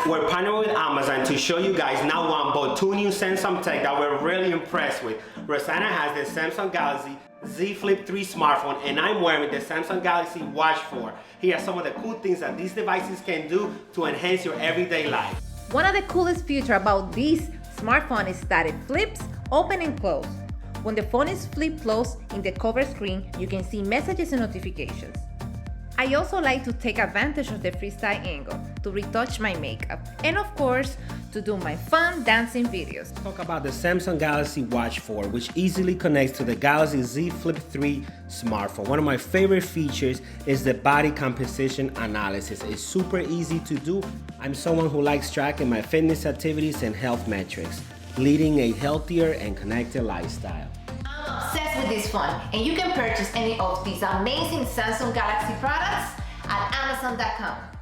we're partnering with Amazon to show you guys not one but two new Samsung tech that we're really impressed with. Rosanna has the Samsung Galaxy Z Flip 3 smartphone and I'm wearing the Samsung Galaxy Watch 4. Here are some of the cool things that these devices can do to enhance your everyday life. One of the coolest features about this smartphone is that it flips open and close. When the phone is flipped closed in the cover screen, you can see messages and notifications. I also like to take advantage of the freestyle angle to retouch my makeup and of course to do my fun dancing videos. Talk about the Samsung Galaxy Watch 4, which easily connects to the Galaxy Z Flip 3 smartphone. One of my favorite features is the body composition analysis. It's super easy to do. I'm someone who likes tracking my fitness activities and health metrics, leading a healthier and connected lifestyle. I'm obsessed with this phone, and you can purchase any of these amazing Samsung Galaxy products at Amazon.com.